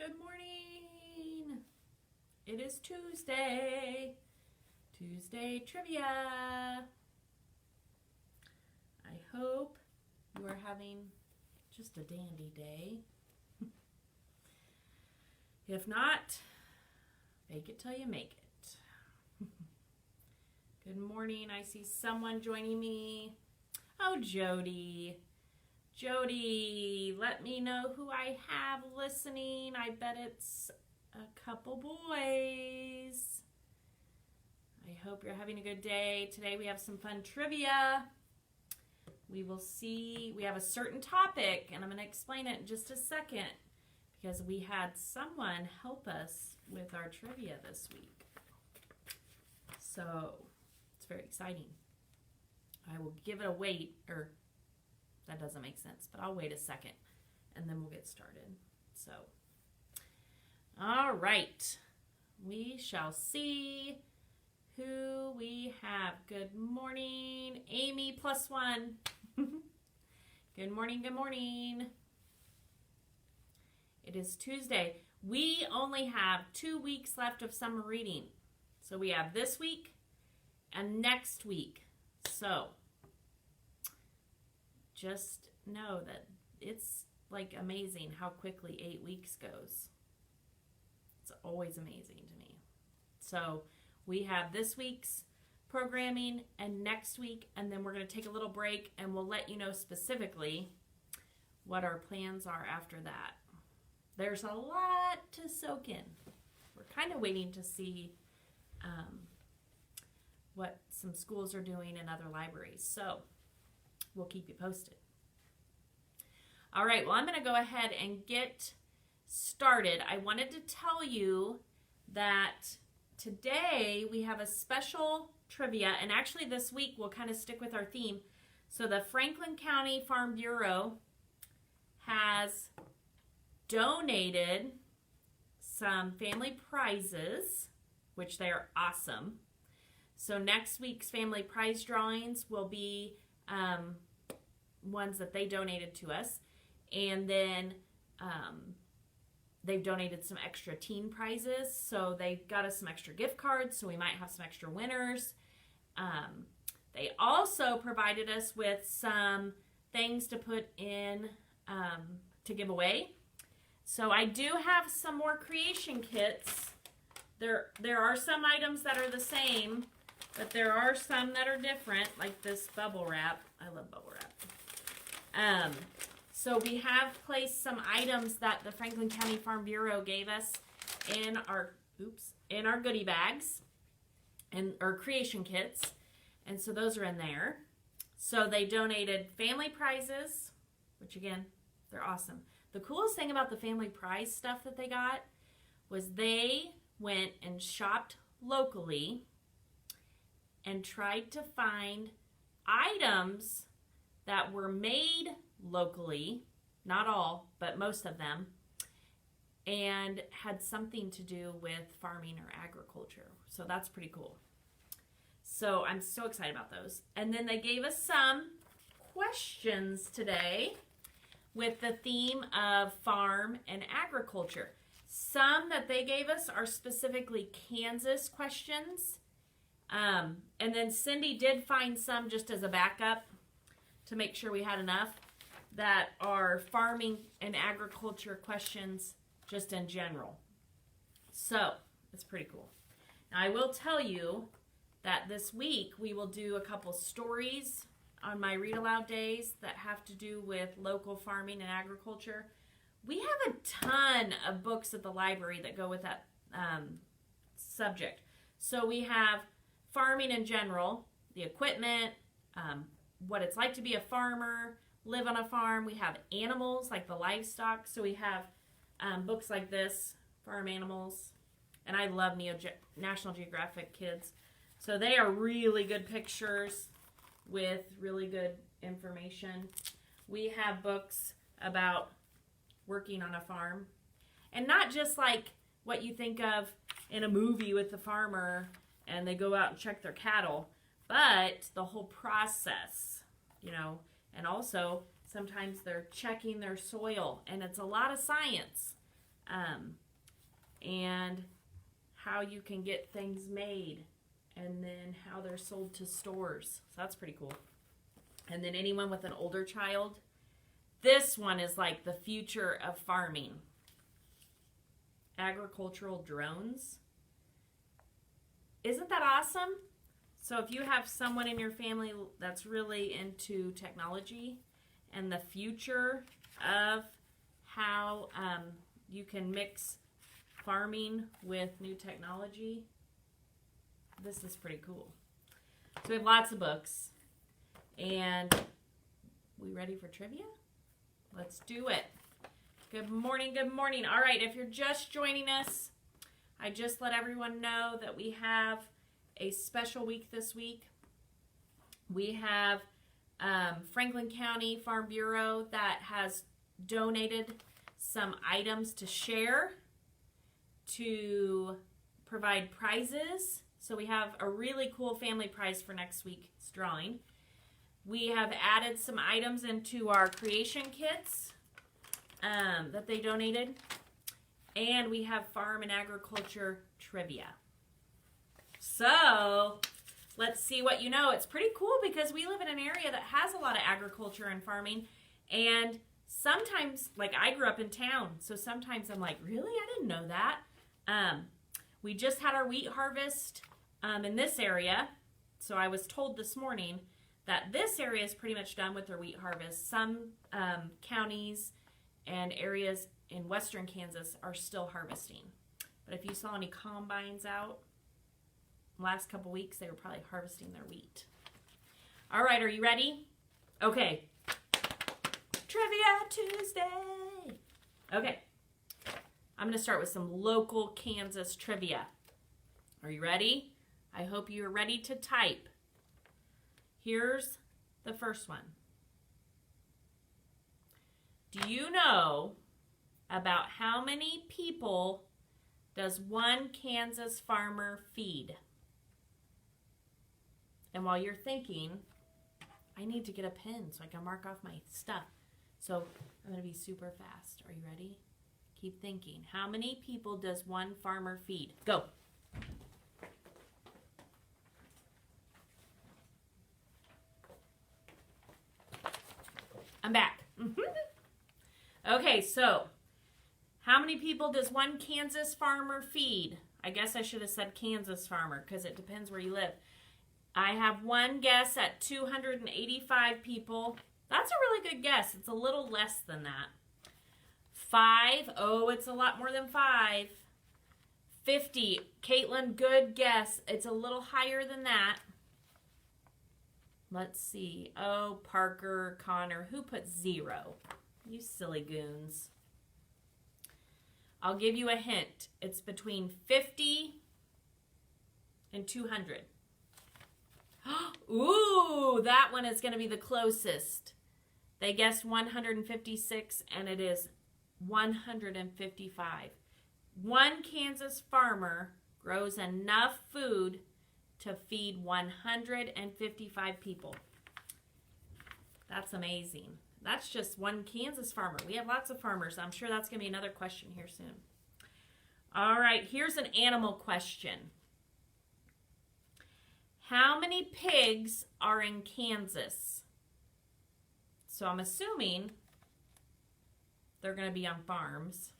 Good morning. It is Tuesday. Tuesday trivia. I hope you are having just a dandy day. If not, fake it till you make it. Good morning. I see someone joining me. Oh, Jody. Jody, let me know who I have listening. I bet it's a couple boys. I hope you're having a good day. Today we have some fun trivia. We will see. We have a certain topic, and I'm going to explain it in just a second because we had someone help us with our trivia this week. So it's very exciting. I will give it a wait, or that doesn't make sense, but I'll wait a second and then we'll get started. So, all right, we shall see who we have. Good morning, Amy +1. Good morning, good morning. It is Tuesday. We only have 2 weeks left of summer reading. So we have this week and next week. So just know that it's like amazing how quickly 8 weeks goes. It's always amazing to me. So we have this week's programming and next week, and then we're going to take a little break and we'll let you know specifically what our plans are after that. There's a lot to soak in. We're kind of waiting to see what some schools are doing in other libraries. So we'll keep you posted. All right, well, I'm going to go ahead and get started. I wanted to tell you that today we have a special trivia, and actually this week we'll kind of stick with our theme. So the Franklin County Farm Bureau has donated some family prizes, which they are awesome. So next week's family prize drawings will be ones that they donated to us, and then they've donated some extra teen prizes, so they got us some extra gift cards, so we might have some extra winners. They also provided us with some things to put in to give away. So I do have some more creation kits. There are some items that are the same, but there are some that are different, like this bubble wrap. I love bubble wrap. So we have placed some items that the Franklin County Farm Bureau gave us in our goodie bags and our creation kits, and so those are in there. So they donated family prizes, which again, they're awesome. The coolest thing about the family prize stuff that they got was they went and shopped locally and tried to find items that were made locally, not all, but most of them, and had something to do with farming or agriculture. So that's pretty cool. So I'm so excited about those. And then they gave us some questions today with the theme of farm and agriculture. Some that they gave us are specifically Kansas questions. And then Cindy did find some just as a backup to make sure we had enough that are farming and agriculture questions just in general. So it's pretty cool. Now I will tell you that this week we will do a couple stories on my read aloud days that have to do with local farming and agriculture. We have a ton of books at the library that go with that subject. So we have farming in general, the equipment, what it's like to be a farmer, live on a farm. We have animals, like the livestock. So we have books like this, Farm Animals. And I love National Geographic Kids. So they are really good pictures with really good information. We have books about working on a farm. And not just like what you think of in a movie with the farmer and they go out and check their cattle, but the whole process, and also sometimes they're checking their soil, and it's a lot of science. and how you can get things made, and then how they're sold to stores. So that's pretty cool. And then anyone with an older child, this one is like the future of farming. Agricultural drones. Isn't that awesome? So if you have someone in your family that's really into technology and the future of how you can mix farming with new technology, this is pretty cool. So we have lots of books. And we ready for trivia? Let's do it. Good morning, good morning. All right, if you're just joining us, I just let everyone know that we have a special week this week. We have Franklin County Farm Bureau that has donated some items to share to provide prizes. So we have a really cool family prize for next week's drawing. We have added some items into our creation kits that they donated. And we have farm and agriculture trivia. So let's see what you know. It's pretty cool because we live in an area that has a lot of agriculture and farming. And sometimes, like I grew up in town, so sometimes I'm like, really? I didn't know that. We just had our wheat harvest in this area. So I was told this morning that this area is pretty much done with their wheat harvest. Some counties and areas in western Kansas are still harvesting. But if you saw any combines out last couple weeks, they were probably harvesting their wheat. All right, are you ready? Okay. Trivia Tuesday. Okay. I'm going to start with some local Kansas trivia. Are you ready? I hope you're ready to type. Here's the first one. Do you know about how many people does one Kansas farmer feed? And while you're thinking, I need to get a pen so I can mark off my stuff. So I'm going to be super fast. Are you ready? Keep thinking. How many people does one farmer feed? Go. I'm back. Okay, so how many people does one Kansas farmer feed? I guess I should have said Kansas farmer because it depends where you live. I have one guess at 285 people. That's a really good guess. It's a little less than that. 5. Oh, it's a lot more than 5. 50. Caitlin, good guess. It's a little higher than that. Let's see. Oh, Parker, Connor. Who put 0? You silly goons. I'll give you a hint. It's between 50 and 200. Ooh, that one is going to be the closest. They guessed 156, and it is 155. One Kansas farmer grows enough food to feed 155 people. That's amazing. That's just one Kansas farmer. We have lots of farmers. I'm sure that's going to be another question here soon. All right, here's an animal question. How many pigs are in Kansas? So I'm assuming they're going to be on farms.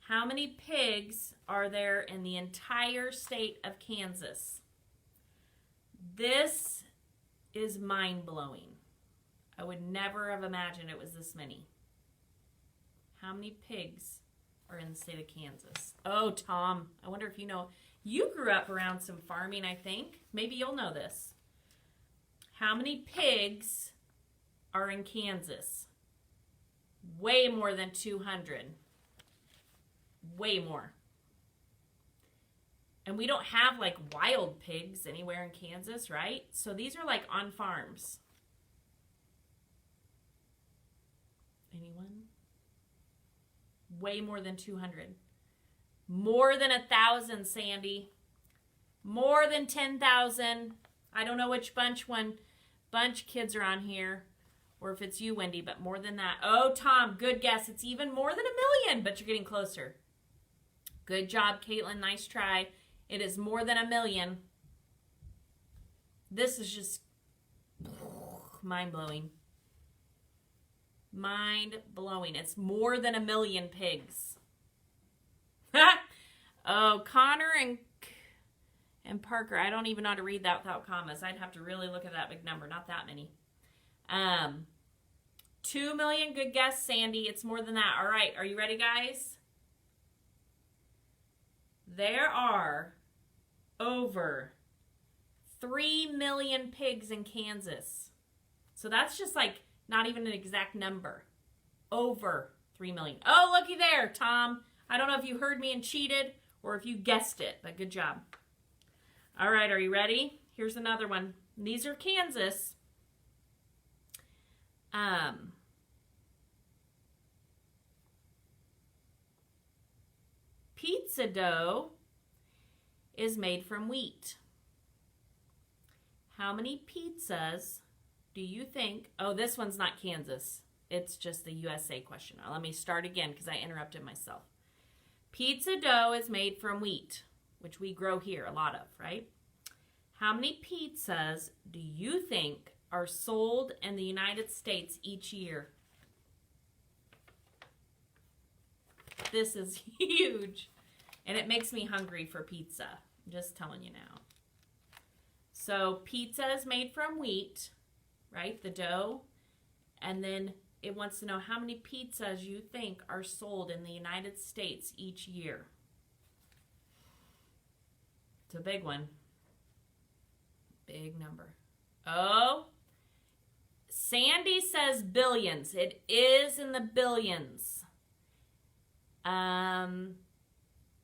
How many pigs are there in the entire state of Kansas? This is mind-blowing. I would never have imagined it was this many. How many pigs are in the state of Kansas? Oh, Tom, I wonder if you know. You grew up around some farming, I think. Maybe you'll know this. How many pigs are in Kansas? Way more than 200. Way more. And we don't have like wild pigs anywhere in Kansas, right? So these are like on farms. Anyone? Way more than 200. More than 1,000, Sandy. More than 10,000. I don't know which bunch kids are on here. or if it's you, Wendy, but more than that. Oh, Tom, good guess. It's even more than 1,000,000, but you're getting closer. Good job, Caitlin. Nice try. It is more than 1,000,000. This is just mind-blowing. Mind-blowing. It's more than 1,000,000 pigs. Oh, Connor and Parker. I don't even know how to read that without commas. I'd have to really look at that big number. Not that many. 2,000,000. Good guess, Sandy. It's more than that. All right. Are you ready, guys? There are over 3,000,000 pigs in Kansas. So that's just like not even an exact number. Over 3,000,000. Oh, looky there, Tom. I don't know if you heard me and cheated or if you guessed it, but good job. All right, are you ready? Here's another one. These are Kansas. Pizza dough is made from wheat. How many pizzas do you think? Oh, this one's not Kansas. It's just the USA question. Let me start again because I interrupted myself. Pizza dough is made from wheat, which we grow here a lot of, right? How many pizzas do you think are sold in the United States each year? This is huge. And it makes me hungry for pizza. I'm just telling you now. So pizza is made from wheat, right? The dough. And then it wants to know how many pizzas you think are sold in the United States each year. It's a big one. Big number. Oh, Sandy says billions. It is in the billions.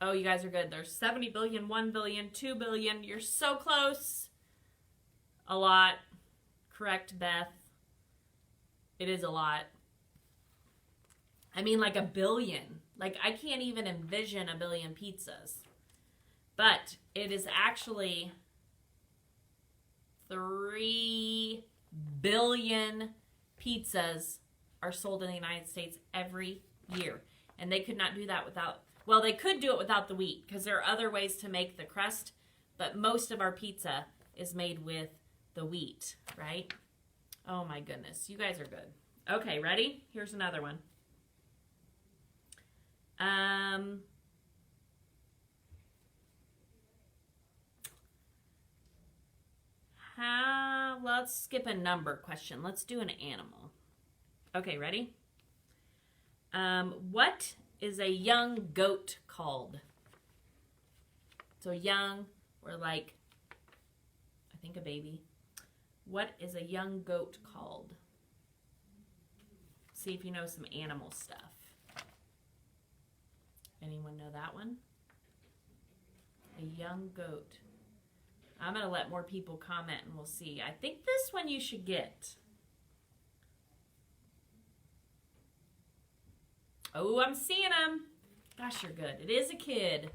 Oh, you guys are good. There's 70 billion, 1 billion, 2 billion. You're so close. A lot. Correct, Beth. It is a lot. I mean, like 1 billion. Like, I can't even envision 1 billion pizzas. But it is actually 3 billion pizzas are sold in the United States every year. And they could not do that without, well, they could do it without the wheat because there are other ways to make the crust, but most of our pizza is made with the wheat, right? Oh my goodness, you guys are good. Okay, ready? Here's another one. Let's skip a number question. Let's do an animal. Okay, ready? What is a young goat called? So young, or like, I think a baby. What is a young goat called? See if you know some animal stuff. Anyone know that one? A young goat. I'm going to let more people comment and we'll see. I think this one you should get. Oh, I'm seeing them. Gosh, you're good. It is a kid.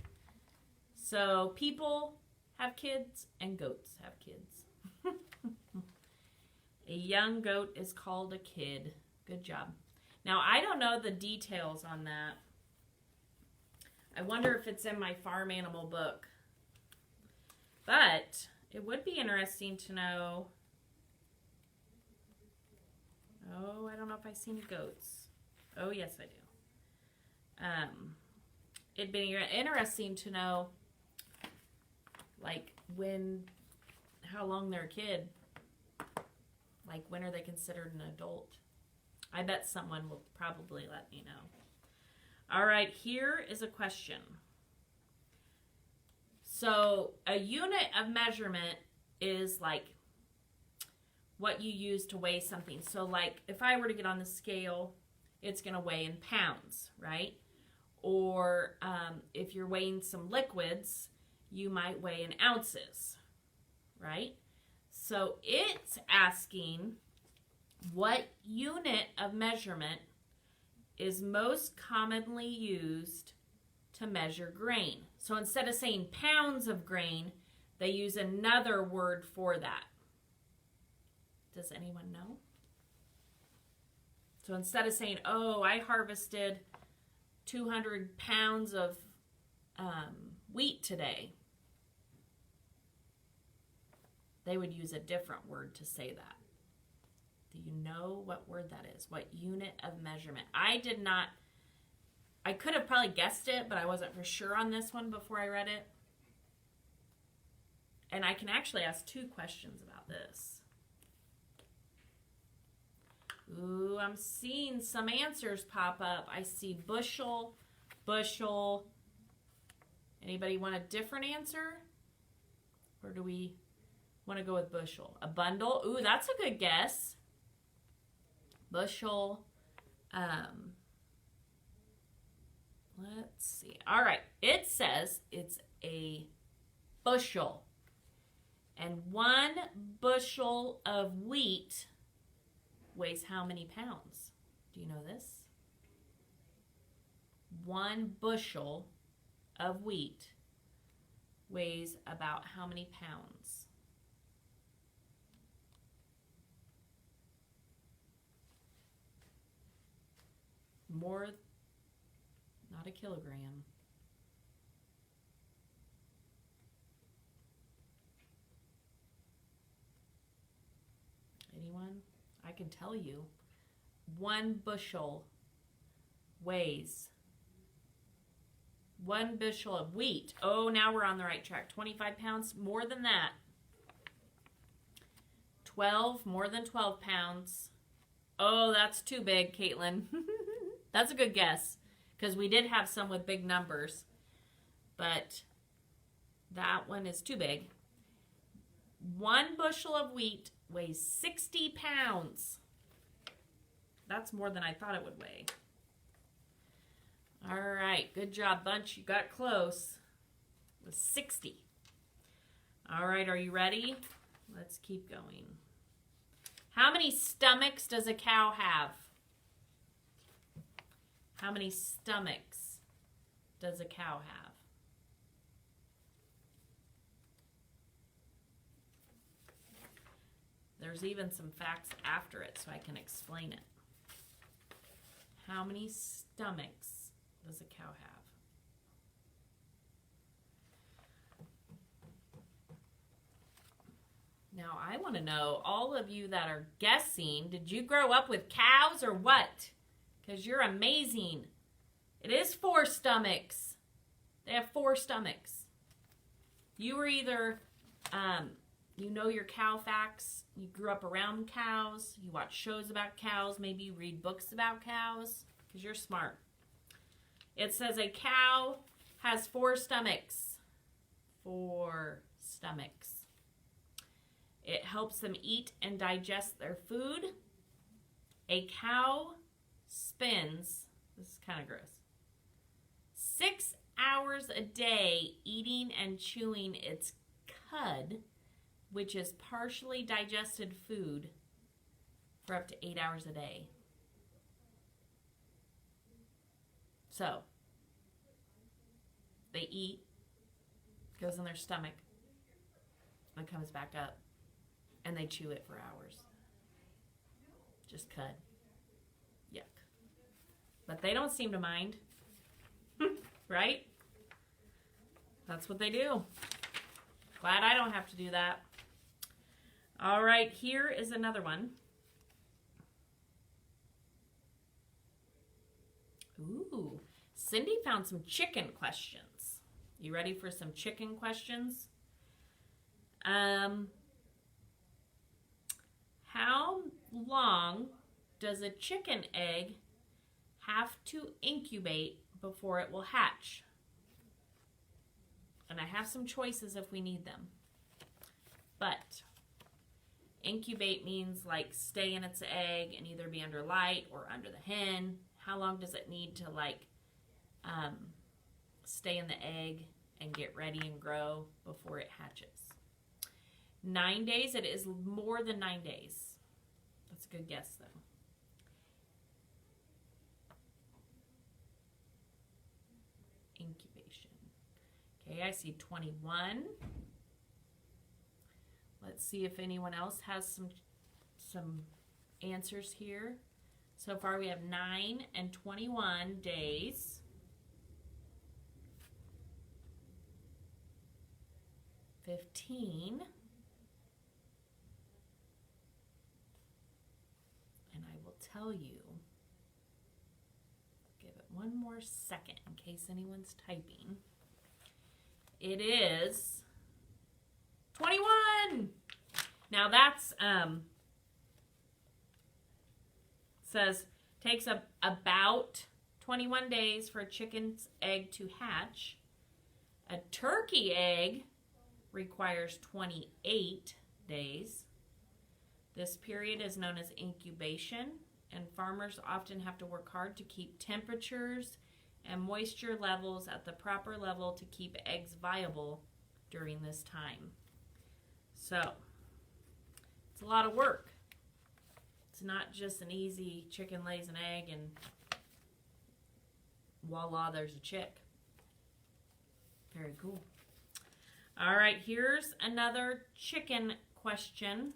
So people have kids and goats have kids. A young goat is called a kid. Good job. Now, I don't know the details on that. I wonder if it's in my farm animal book. But it would be interesting to know. Oh, I don't know if I see any goats. Oh, yes, I do. It'd be interesting to know, like, how long they're a kid. Like, when are they considered an adult? I bet someone will probably let me know. All right, here is a question. So a unit of measurement is like what you use to weigh something. So like if I were to get on the scale, it's going to weigh in pounds, right? Or if you're weighing some liquids, you might weigh in ounces, right? So it's asking what unit of measurement is most commonly used to measure grain. So instead of saying pounds of grain, they use another word for that. Does anyone know? So instead of saying, oh, I harvested 200 pounds of wheat today, they would use a different word to say that. Do you know what word that is? What unit of measurement? I could have probably guessed it, but I wasn't for sure on this one before I read it. And I can actually ask 2 questions about this. Ooh, I'm seeing some answers pop up. I see bushel, bushel. Anybody want a different answer? Or do we want to go with bushel? A bundle? Ooh, that's a good guess. Bushel. Let's see. All right. It says it's a bushel. And 1 bushel of wheat weighs how many pounds? Do you know this? 1 bushel of wheat weighs about how many pounds? More, not a kilogram. Anyone? I can tell you. 1 bushel weighs 1 bushel of wheat. Oh, now we're on the right track. 25 pounds, more than that. 12, more than 12 pounds. Oh, that's too big, Caitlin. That's a good guess, because we did have some with big numbers, but that one is too big. 1 bushel of wheat weighs 60 pounds. That's more than I thought it would weigh. All right, good job, bunch. You got close. It was 60. All right, are you ready? Let's keep going. How many stomachs does a cow have? How many stomachs does a cow have? There's even some facts after it, so I can explain it. How many stomachs does a cow have? Now, I want to know, all of you that are guessing, did you grow up with cows or what? Because you're amazing. It is 4 stomachs. They have 4 stomachs. You were either, you know your cow facts, you grew up around cows, you watch shows about cows, maybe you read books about cows, because you're smart. It says a cow has 4 stomachs. 4 stomachs. It helps them eat and digest their food. A cow spends, this is kind of gross, 6 hours a day eating and chewing its cud, which is partially digested food, for up to 8 hours a day. So, they eat, goes in their stomach, and comes back up, and they chew it for hours. Just cud. Yuck. But they don't seem to mind. Right? That's what they do. Glad I don't have to do that. All right, here is another one. Ooh, Cindy found some chicken questions. You ready for some chicken questions? How long does a chicken egg have to incubate before it will hatch? And I have some choices if we need them. But incubate means like stay in its egg and either be under light or under the hen. How long does it need to stay in the egg and get ready and grow before it hatches? 9 days. It is more than 9 days. That's a good guess, though. Incubation. Okay, I see 21. Let's see if anyone else has some answers here. So far we have 9 and 21 days. 15. And I will tell you, give it one more second in case anyone's typing. It is 21. Now that's says takes about 21 days for a chicken's egg to hatch. A turkey egg requires 28 days. This period is known as incubation, and farmers often have to work hard to keep temperatures and moisture levels at the proper level to keep eggs viable during this time. So, it's a lot of work. It's not just an easy chicken lays an egg and voila, there's a chick. Very cool. All right, here's another chicken question,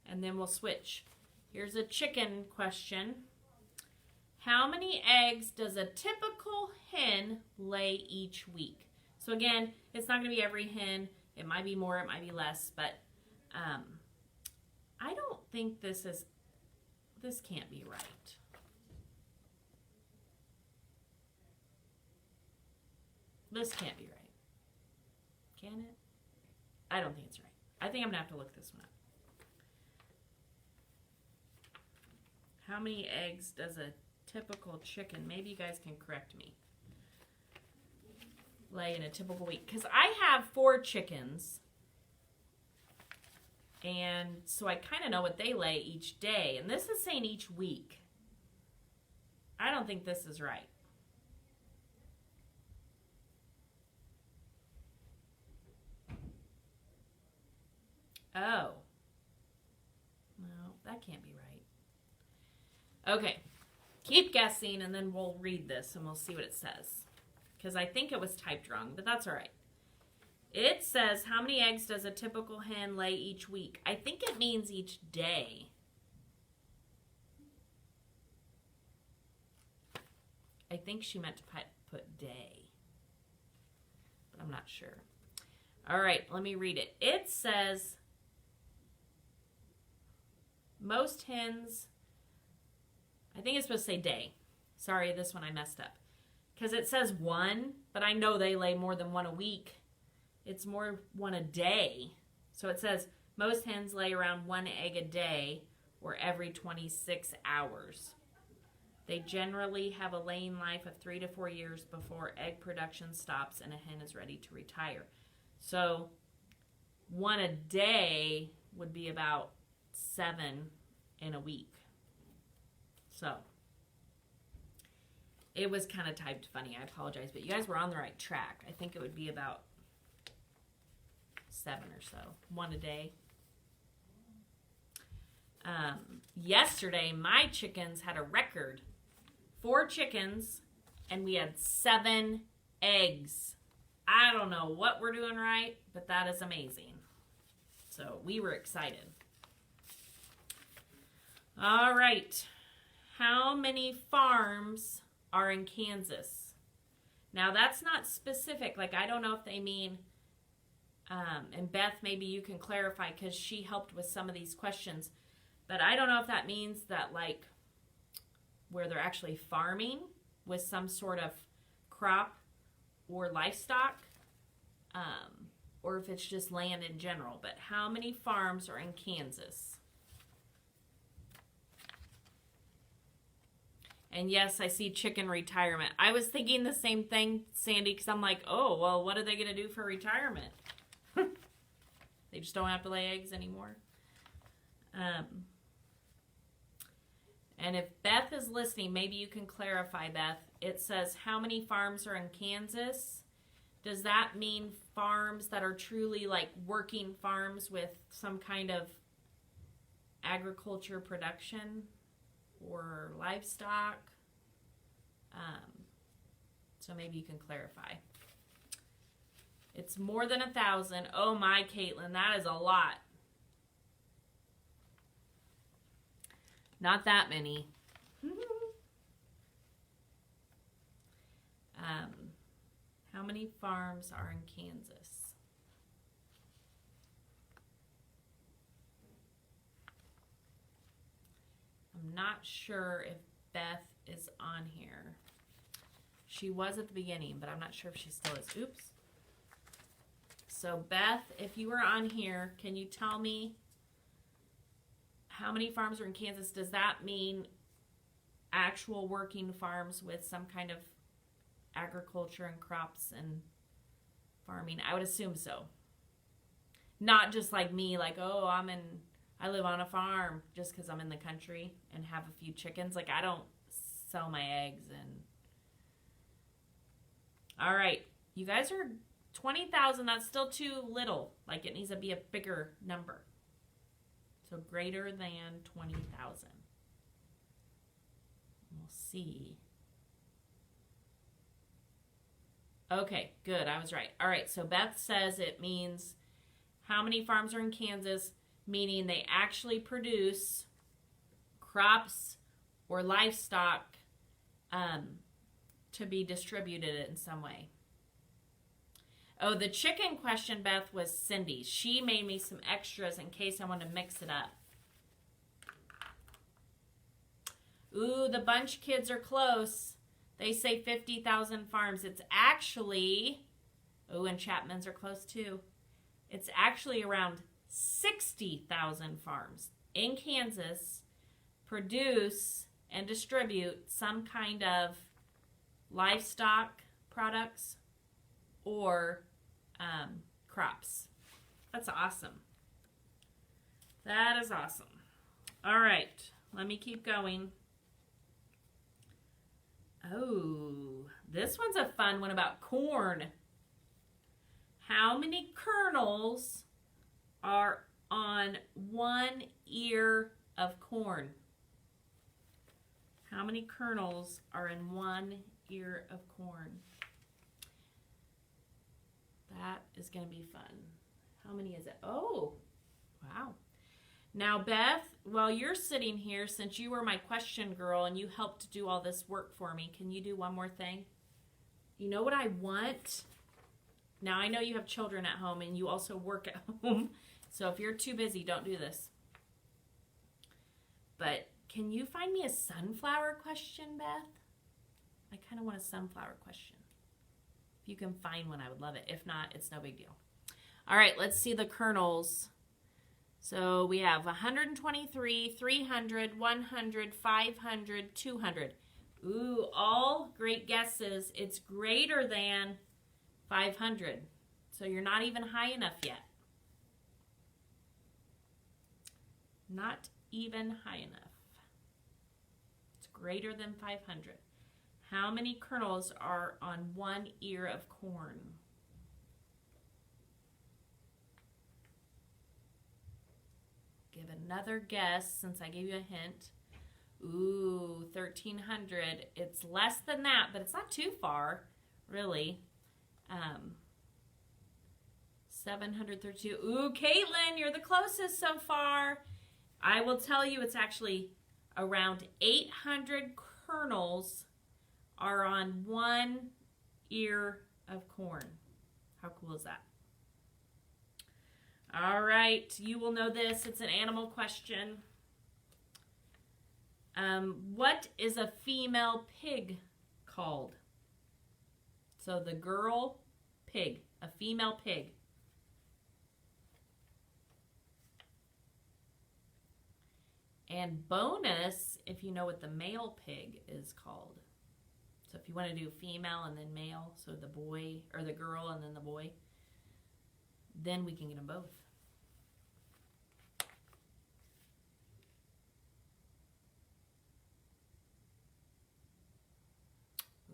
and then we'll switch. Here's a chicken question. How many eggs does a typical hen lay each week? So again, it's not going to be every hen. It might be more, it might be less, but I don't think this can't be right. This can't be right. Can it? I don't think it's right. I think I'm going to have to look this one up. How many eggs does a typical chicken, maybe you guys can correct me, lay in a typical week? Because I have 4 chickens, and so I kind of know what they lay each day. And this is saying each week. I don't think this is right. Oh. No, that can't be right. Okay. Keep guessing, and then we'll read this, and we'll see what it says. Because I think it was typed wrong, but that's all right. It says, how many eggs does a typical hen lay each week? I think it means each day. I think she meant to put day. But I'm not sure. All right, let me read it. It says, most hens, I think it's supposed to say day. Sorry, this one I messed up. Because it says 1, but I know they lay more than 1 a week. It's more 1 a day. So it says most hens lay around 1 egg a day or every 26 hours. They generally have a laying life of 3 to 4 years before egg production stops and a hen is ready to retire. So 1 a day would be about 7 in a week. So it was kind of typed funny. I apologize, but you guys were on the right track. I think it would be about 7 or so, 1 a day. Yesterday, my chickens had a record. 4 chickens, and we had 7 eggs. I don't know what we're doing right, but that is amazing. So we were excited. All right. How many farms are in Kansas? Now, that's not specific. Like, I don't know if they mean, and Beth, maybe you can clarify because she helped with some of these questions. But I don't know if that means that, like, where they're actually farming with some sort of crop or livestock, or if it's just land in general. But how many farms are in Kansas? And yes, I see chicken retirement. I was thinking the same thing, Sandy, because I'm like, oh, well, what are they going to do for retirement? They just don't have to lay eggs anymore. And if Beth is listening, maybe you can clarify, Beth. It says how many farms are in Kansas. Does that mean farms that are truly like working farms with some kind of agriculture production or livestock? So maybe you can clarify. It's more than 1,000. Oh my, Caitlin, that is a lot. Not that many. How many farms are in Kansas? I'm not sure if Beth is on here. She was at the beginning, but I'm not sure if she still is. Oops. So Beth, if you were on here, can you tell me how many farms are in Kansas? Does that mean actual working farms with some kind of agriculture and crops and farming? I would assume so. Not just like me, like, oh, I live on a farm just because I'm in the country and have a few chickens. Like, I don't sell my eggs. And all right, you guys are 20,000. That's still too little. Like, it needs to be a bigger number. So greater than 20,000. We'll see. Okay, good. I was right. All right, so Beth says it means how many farms are in Kansas, meaning they actually produce crops or livestock to be distributed in some way. Oh, the chicken question, Beth, was Cindy. She made me some extras in case I want to mix it up. Ooh, the Bunch kids are close. They say 50,000 farms. It's actually, oh, and Chapman's are close too. It's actually around 60,000 farms in Kansas produce and distribute some kind of livestock products or crops. That's awesome. That is awesome. All right, let me keep going. Oh, this one's a fun one about corn. How many kernels are on 1 ear of corn? How many kernels are in 1 ear of corn? That is going to be fun. How many is it? Oh, wow. Now, Beth, while you're sitting here, since you were my question girl and you helped do all this work for me, can you do one more thing? You know what I want? Now, I know you have children at home and you also work at home. So if you're too busy, don't do this. But can you find me a sunflower question, Beth? I kind of want a sunflower question. If you can find one, I would love it. If not, it's no big deal. All right, let's see the kernels. So we have 123, 300, 100, 500, 200. Ooh, all great guesses. It's greater than 500. So you're not even high enough yet. Not even high enough. It's greater than 500. How many kernels are on 1 ear of corn? Give another guess since I gave you a hint. Ooh, 1,300. It's less than that, but it's not too far, really. 732. Ooh, Caitlin, you're the closest so far. I will tell you it's actually around 800 kernels are on 1 ear of corn. How cool is that? All right, you will know this. It's an animal question. What is a female pig called? So the girl pig, a female pig. And bonus, if you know what the male pig is called. So if you want to do female and then male, so the boy or the girl and then the boy, then we can get them both.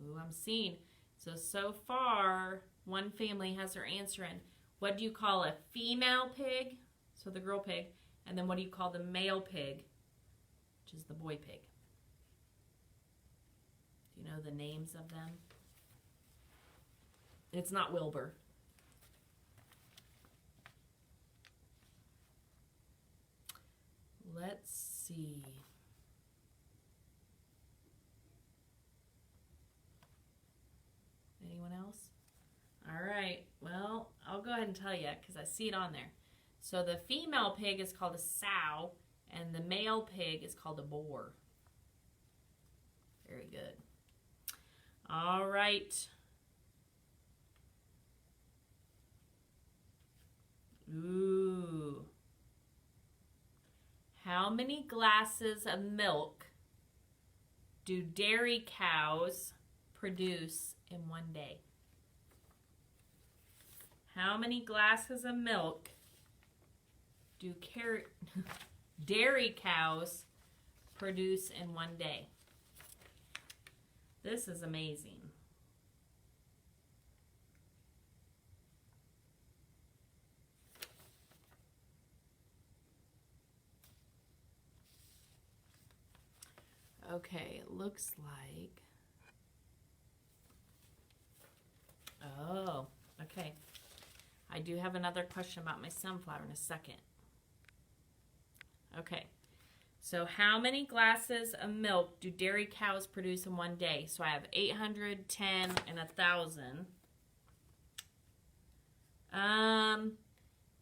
Ooh, I'm seeing. So far, one family has their answer in. What do you call a female pig? So the girl pig. And then what do you call the male pig? Which is the boy pig. Do you know the names of them? It's not Wilbur. Let's see. ahead and tell you because I see it on there. So the female pig is called a sow, and the male pig is called a boar. Very good. All right. Ooh. How many glasses of milk do dairy cows produce in one day? How many glasses of milk do dairy cows produce in one day? This is amazing. Okay, it looks like... Oh, okay. I do have another question about my sunflower in a second. Okay, so how many glasses of milk do dairy cows produce in one day? So I have 800, 10, and 1,000.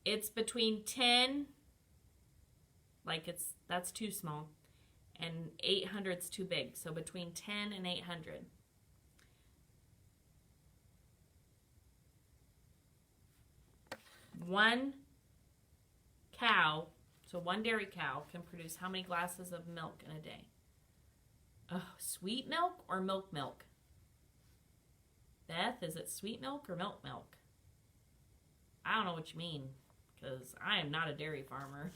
It's between 10, like that's too small, and 800's too big. So between 10 and 800. One cow, so one dairy cow, can produce how many glasses of milk in a day? Oh, sweet milk or milk milk? Beth, is it sweet milk or milk milk? I don't know what you mean, because I am not a dairy farmer.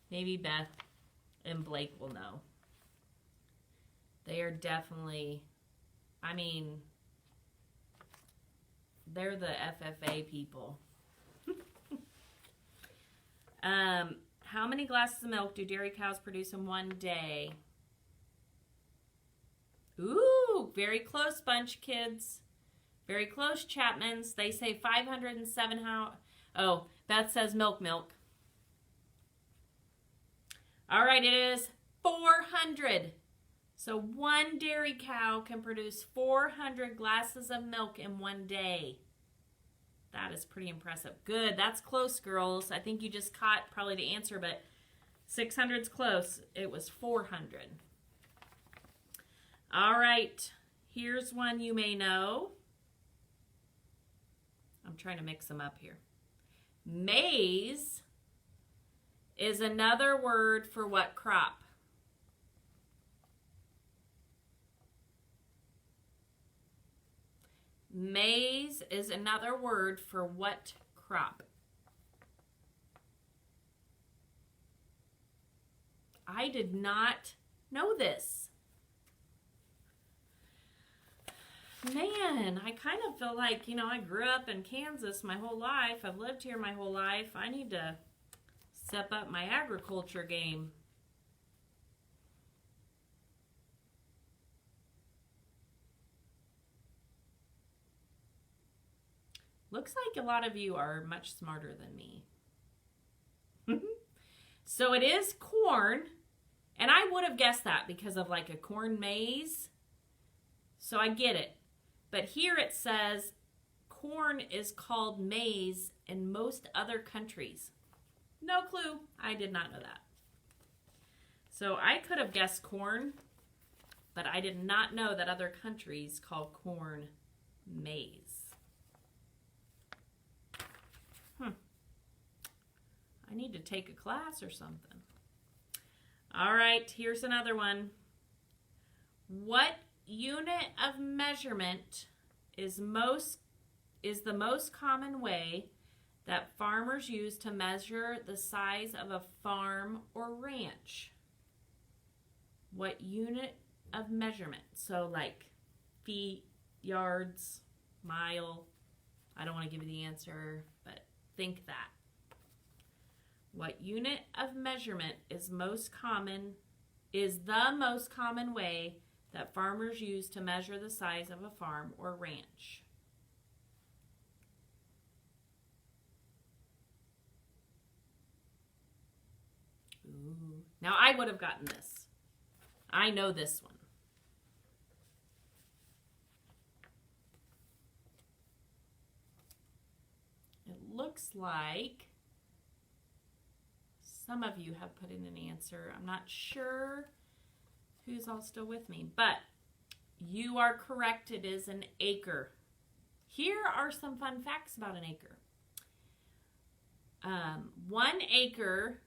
Maybe Beth and Blake will know. They are definitely, I mean... They're the FFA people. How many glasses of milk do dairy cows produce in one day? Ooh, very close bunch, kids. Very close, Chapmans. They say 507 how... Oh, Beth says milk milk. All right, it is 400. So one dairy cow can produce 400 glasses of milk in one day. That is pretty impressive. Good. That's close, girls. I think you just caught probably the answer, but 600's close. It was 400. All right. Here's one you may know. I'm trying to mix them up here. Maize is another word for what crop? Maize is another word for what crop? I did not know this. Man, I kind of feel like, you know, I grew up in Kansas my whole life. I've lived here my whole life. I need to step up my agriculture game. Looks like a lot of you are much smarter than me. So it is corn, and I would have guessed that because of like a corn maze. So I get it. But here it says corn is called maize in most other countries. No clue. I did not know that. So I could have guessed corn, but I did not know that other countries call corn maize. I need to take a class or something. All right, here's another one. What unit of measurement is the most common way that farmers use to measure the size of a farm or ranch? What unit of measurement? So like feet, yards, mile. I don't want to give you the answer, but think that. What unit of measurement is the most common way that farmers use to measure the size of a farm or ranch? Ooh. Now I would have gotten this. I know this one. looks like some of you have put in an answer. I'm not sure who's all still with me, but you are correct. It is an acre. Here are some fun facts about an acre. 1 acre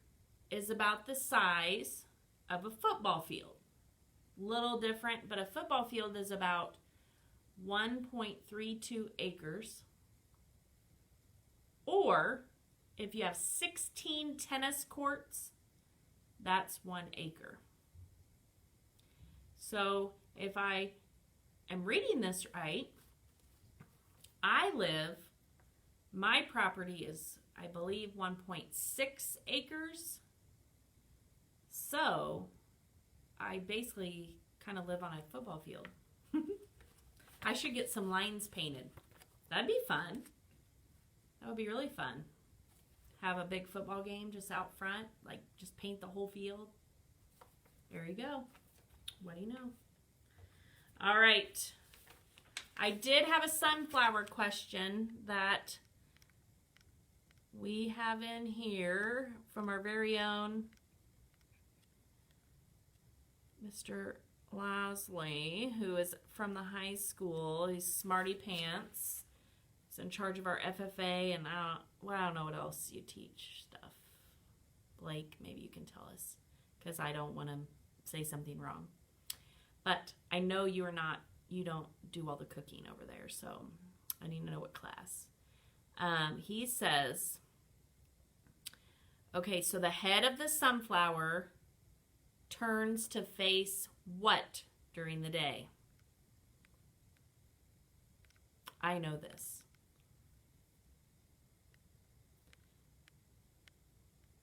is about the size of a football field. Little different, but a football field is about 1.32 acres. Or if you have 16 tennis courts, that's 1 acre. So if I am reading this right, my property is, I believe, 1.6 acres. So I basically kind of live on a football field. I should get some lines painted. That'd be fun. That would be really fun. Have a big football game just out front, like just paint the whole field. There you go. What do you know? All right. I did have a sunflower question that we have in here from our very own Mr. Lasley, who is from the high school. He's Smarty Pants. He's in charge of our FFA, and I don't know what else you teach stuff. Blake, maybe you can tell us, because I don't want to say something wrong. But I know you don't do all the cooking over there, so I need to know what class. He says, okay, so the head of the sunflower turns to face what during the day? I know this.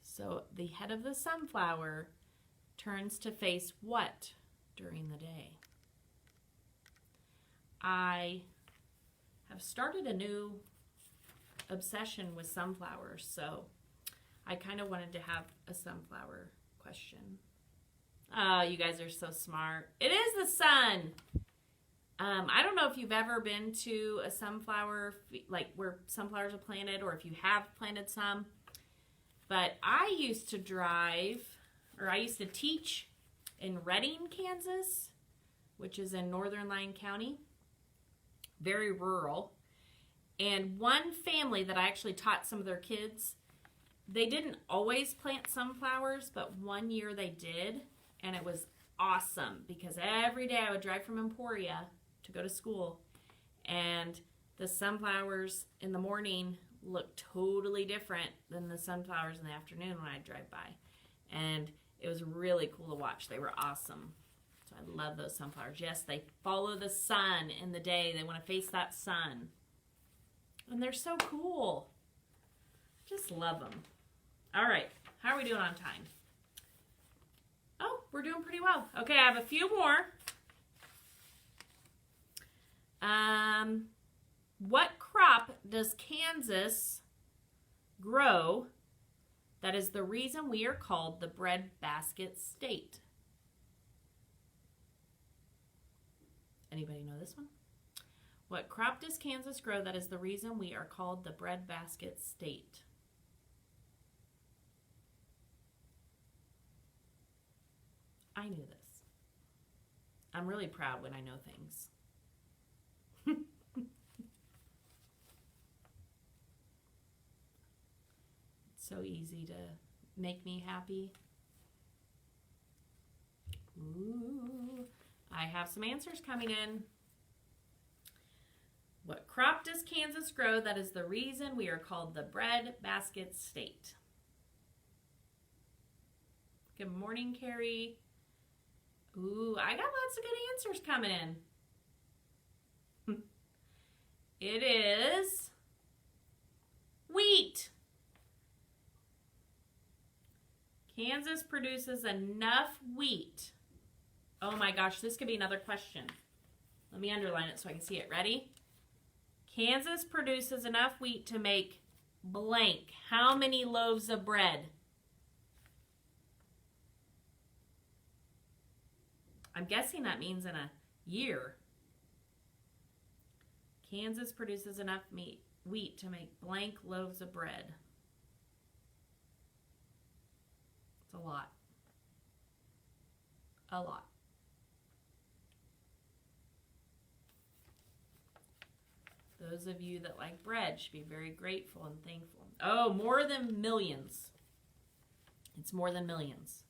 So the head of the sunflower turns to face what during the day? I have started a new obsession with sunflowers, so I kind of wanted to have a sunflower question. Oh, you guys are so smart. It is the sun. I don't know if you've ever been to a sunflower, like where sunflowers are planted, or if you have planted some, but I used to teach in Redding, Kansas, which is in northern Lyon County, very rural. And one family that I actually taught some of their kids, they didn't always plant sunflowers, but one year they did, and it was awesome because every day I would drive from Emporia to go to school, and the sunflowers in the morning looked totally different than the sunflowers in the afternoon when I'd drive by. And it was really cool to watch. They were awesome. So I love those sunflowers. Yes, they follow the sun in the day. They want to face that sun. And they're so cool. Just love them. All right. How are we doing on time? Oh, we're doing pretty well. Okay, I have a few more. What crop does Kansas grow that is the reason we are called the breadbasket state? Anybody know this one? What crop does Kansas grow that is the reason we are called the breadbasket state? I knew this. I'm really proud when I know things. It's so easy to make me happy. Ooh, I have some answers coming in. What crop does Kansas grow that is the reason we are called the breadbasket state? Good morning, Carrie. Ooh, I got lots of good answers coming in. It is wheat. Kansas produces enough wheat. Oh my gosh, this could be another question. Let me underline it so I can see it. Ready? Kansas produces enough wheat to make blank. How many loaves of bread? I'm guessing that means in a year. Kansas produces enough wheat to make blank loaves of bread. It's a lot. A lot. Those of you that like bread should be very grateful and thankful. Oh, more than millions. It's more than millions.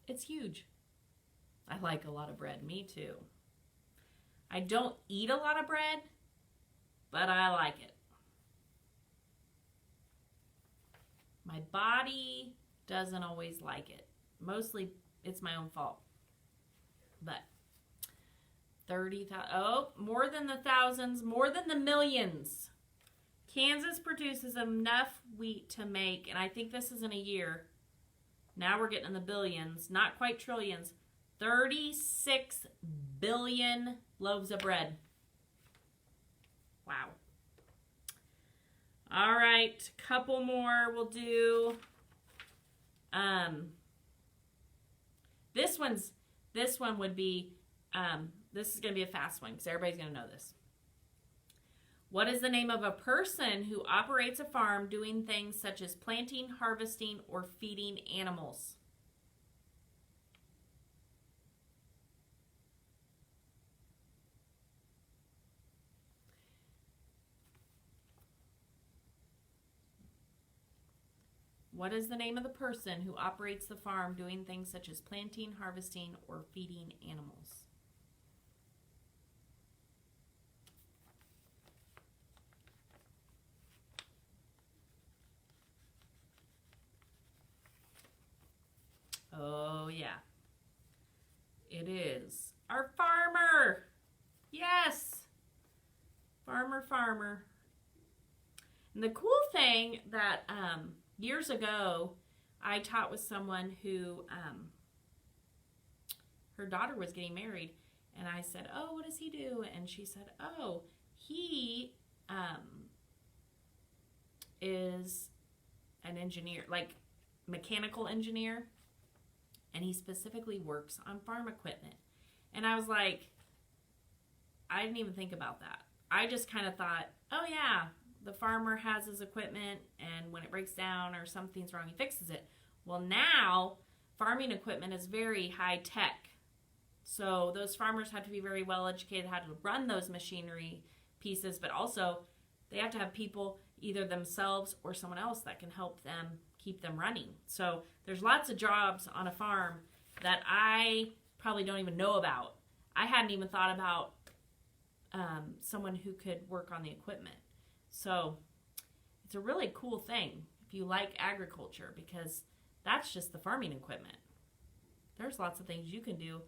It's huge. I like a lot of bread. Me too. I don't eat a lot of bread, but I like it. My body doesn't always like it. Mostly it's my own fault. But 30,000, oh, more than the thousands, more than the millions. Kansas produces enough wheat to make, and I think this is in a year. Now we're getting in the billions, not quite trillions. 36 billion loaves of bread. Wow. All right, couple more we'll do. This one would be, this is going to be a fast one because everybody's going to know this. What is the name of a person who operates a farm doing things such as planting, harvesting, or feeding animals? What is the name of the person who operates the farm doing things such as planting, harvesting, or feeding animals? Oh, yeah. It is our farmer. Yes. Farmer. And the cool thing that years ago, I taught with someone who, her daughter was getting married, and I said, oh, what does he do? And she said, oh, he is an engineer, like mechanical engineer, and he specifically works on farm equipment. And I was like, I didn't even think about that. I just kind of thought, oh yeah, the farmer has his equipment, and when it breaks down or something's wrong, he fixes it. Well, now farming equipment is very high tech. So those farmers have to be very well educated how to run those machinery pieces, but also they have to have people, either themselves or someone else, that can help them keep them running. So there's lots of jobs on a farm that I probably don't even know about. I hadn't even thought about someone who could work on the equipment. So it's a really cool thing if you like agriculture, because that's just the farming equipment. There's lots of things you can do.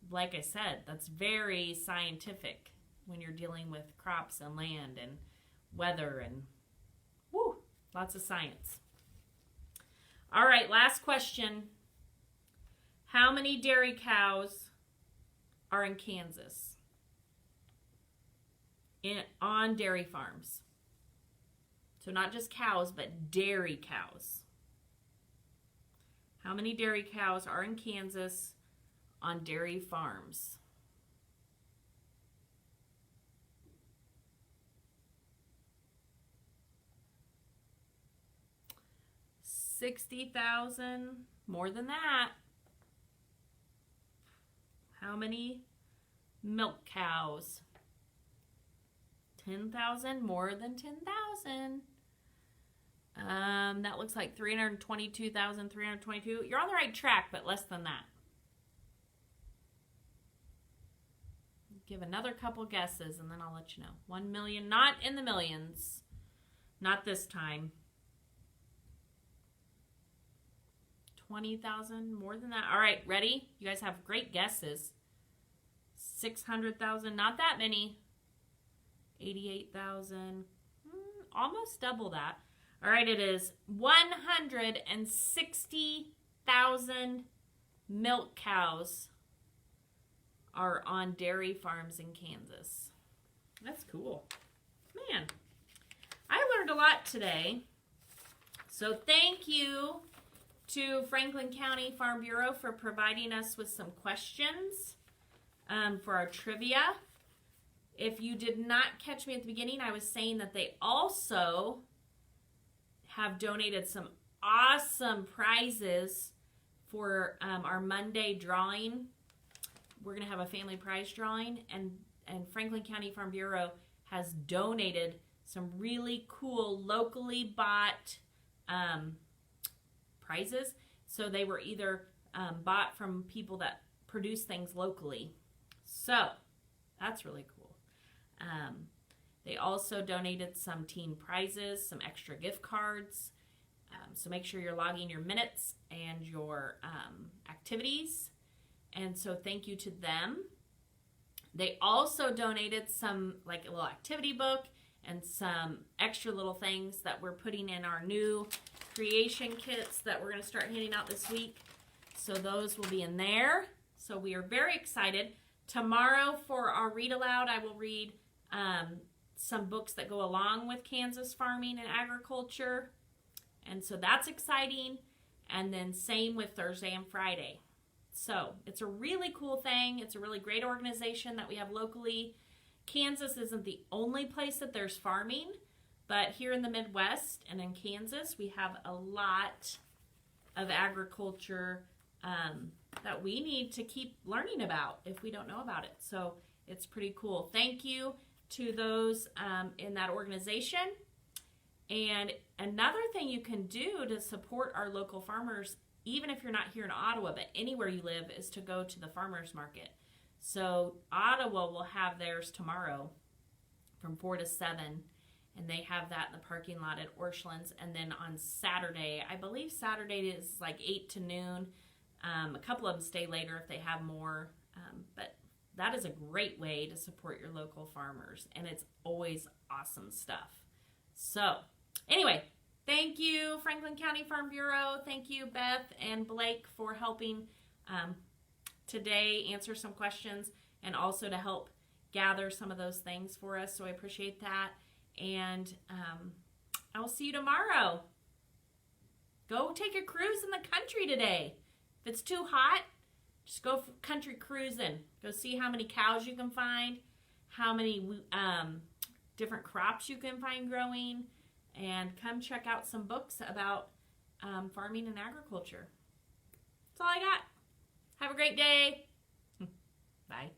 Like I said, that's very scientific when you're dealing with crops and land and weather and lots of science. All right, last question. How many dairy cows are in Kansas? On dairy farms. So not just cows, but dairy cows. How many dairy cows are in Kansas on dairy farms? $60,000, more than that. How many milk cows? 10,000, more than 10,000. That looks like 322,322. You're on the right track, but less than that. Give another couple guesses, and then I'll let you know. 1 million, not in the millions. Not this time. 20,000, more than that. All right, ready? You guys have great guesses. 600,000, not that many. 88,000, almost double that. All right, it is 160,000 milk cows are on dairy farms in Kansas. That's cool. Man, I learned a lot today. So thank you to Franklin County Farm Bureau for providing us with some questions. for our trivia. If you did not catch me at the beginning, I was saying that they also have donated some awesome prizes for our Monday drawing. We're going to have a family prize drawing, and Franklin County Farm Bureau has donated some really cool locally bought prizes. So they were either bought from people that produce things locally. So that's really cool. They also donated some teen prizes, some extra gift cards. So make sure you're logging your minutes and your activities. And so thank you to them. They also donated some, like a little activity book and some extra little things that we're putting in our new creation kits that we're going to start handing out this week. So those will be in there. So we are very excited. Tomorrow for our read aloud, I will read some books that go along with Kansas farming and agriculture. And so that's exciting. And then same with Thursday and Friday. So it's a really cool thing. It's a really great organization that we have locally. Kansas isn't the only place that there's farming, but here in the Midwest and in Kansas, we have a lot of agriculture that we need to keep learning about if we don't know about it. So it's pretty cool. Thank you to those in that organization. And another thing you can do to support our local farmers, even if you're not here in Ottawa, but anywhere you live, is to go to the farmers market. So Ottawa will have theirs tomorrow from 4 to 7, and they have that in the parking lot at Orchlands. And then on Saturday, I believe Saturday is like 8 to noon. A couple of them stay later if they have more, but that is a great way to support your local farmers, and it's always awesome stuff. So anyway, thank you, Franklin County Farm Bureau. Thank you, Beth and Blake, for helping today answer some questions and also to help gather some of those things for us. So I appreciate that. And I will see you tomorrow. Go take a cruise in the country today. If it's too hot, just go country cruising. Go see how many cows you can find, how many different crops you can find growing, and come check out some books about farming and agriculture. That's all I got. Have a great day. Bye.